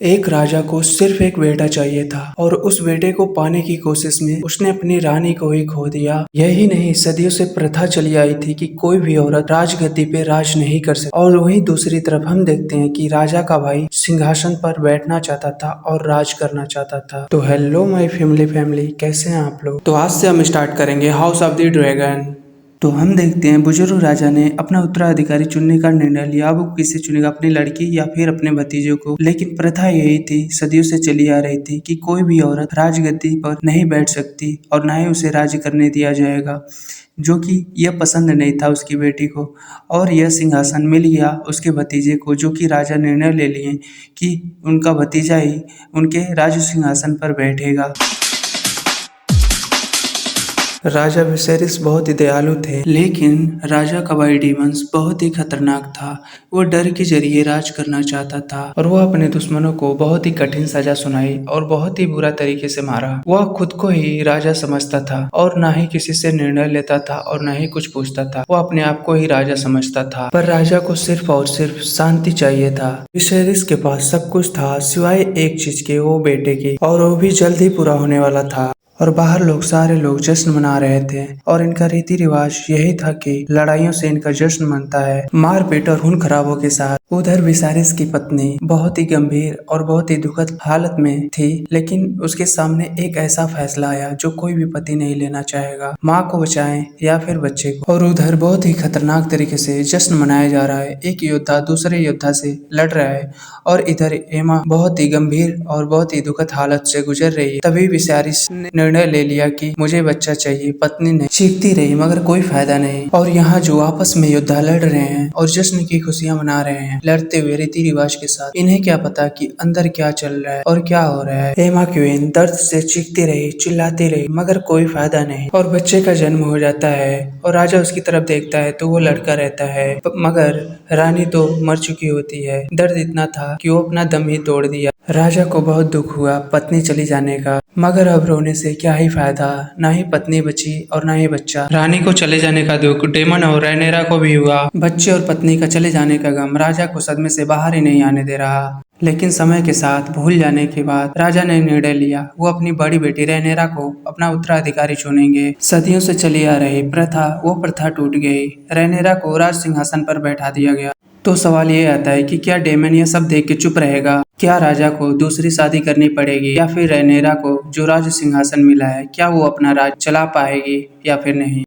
एक राजा को सिर्फ एक बेटा चाहिए था और उस बेटे को पाने की कोशिश में उसने अपनी रानी को ही खो दिया। यही नहीं, सदियों से प्रथा चली आई थी कि कोई भी औरत राजगद्दी पे राज नहीं कर सकती। और वहीं दूसरी तरफ हम देखते हैं कि राजा का भाई सिंहासन पर बैठना चाहता था और राज करना चाहता था। तो हेलो माय फैमिली, कैसे हैं आप लोग। तो आज से हम स्टार्ट करेंगे हाउस ऑफ द ड्रैगन। तो हम देखते हैं बुजुर्ग राजा ने अपना उत्तराधिकारी चुनने का निर्णय लिया। अब वो किसे चुनेगा, अपनी लड़की या फिर अपने भतीजे को। लेकिन प्रथा यही थी, सदियों से चली आ रही थी कि कोई भी औरत राजगद्दी पर नहीं बैठ सकती और ना ही उसे राज्य करने दिया जाएगा, जो कि यह पसंद नहीं था उसकी बेटी को। और यह सिंहासन मिल गया उसके भतीजे को, जो कि राजा निर्णय ले लिए कि उनका भतीजा ही उनके राज सिंहासन पर बैठेगा। राजा विसेरिस बहुत ही दयालु थे, लेकिन राजा का भाई डिमंस बहुत ही खतरनाक था। वो डर के जरिए राज करना चाहता था और वो अपने दुश्मनों को बहुत ही कठिन सजा सुनाई और बहुत ही बुरा तरीके से मारा। वह खुद को ही राजा समझता था और ना ही किसी से निर्णय लेता था और ना ही कुछ पूछता था। वो अपने आप को ही राजा समझता था। पर राजा को सिर्फ और सिर्फ शांति चाहिए था। विसेरिस के पास सब कुछ था सिवाय एक चीज के, वो बेटे की, और वो भी जल्द ही पूरा होने वाला था। और बाहर सारे लोग जश्न मना रहे थे और इनका रीति रिवाज यही था कि लड़ाइयों से इनका जश्न मनता है, मारपीट और खून खराबों के साथ। उधर विसेरिस की पत्नी बहुत ही गंभीर और बहुत ही दुखद हालत में थी, लेकिन उसके सामने एक ऐसा फैसला आया जो कोई भी पति नहीं लेना चाहेगा, माँ को बचाएं या फिर बच्चे को। और उधर बहुत ही खतरनाक तरीके से जश्न मनाया जा रहा है। एक योद्धा दूसरे योद्धा से लड़ रहा है और इधर एमा बहुत ही गंभीर और बहुत ही दुखद हालत से गुजर रही है। तभी विसेरिस ने निर्णय ले लिया कि मुझे बच्चा चाहिए। पत्नी ने चीखती रही मगर कोई फायदा नहीं। और यहाँ जो आपस में योद्धा लड़ रहे हैं और जश्न की खुशियां मना रहे हैं, लड़ते हुए रीति रिवाज के साथ, इन्हें क्या पता कि अंदर क्या चल रहा है और क्या हो रहा है। एमा क्वीन दर्द से चीखती रही, चिल्लाती रही, मगर कोई फायदा नहीं। और बच्चे का जन्म हो जाता है और राजा उसकी तरफ देखता है तो वो लड़का रहता है, मगर रानी तो मर चुकी होती है। दर्द इतना था कि वो अपना दम ही तोड़ दिया। राजा को बहुत दुख हुआ पत्नी चली जाने का, मगर अब रोने से क्या ही फायदा, ना ही पत्नी बची और ना ही बच्चा। रानी को चले जाने का दुख डेमन और रैनेरा को भी हुआ। बच्चे और पत्नी का चले जाने का गम राजा को सदमे से बाहर ही नहीं आने दे रहा। लेकिन समय के साथ भूल जाने के बाद राजा ने निर्णय लिया, वो अपनी बड़ी बेटी रैनेरा को अपना उत्तराधिकारी चुनेंगे। सदियों से चली आ रही प्रथा, वो प्रथा टूट गई। रैनेरा को राज सिंहासन पर बैठा दिया गया। तो सवाल ये आता है कि क्या डेमन ये सब देख के चुप रहेगा? क्या राजा को दूसरी शादी करनी पड़ेगी या फिर रैनेरा को जो राज सिंहासन मिला है, क्या वो अपना राज चला पाएगी या फिर नहीं?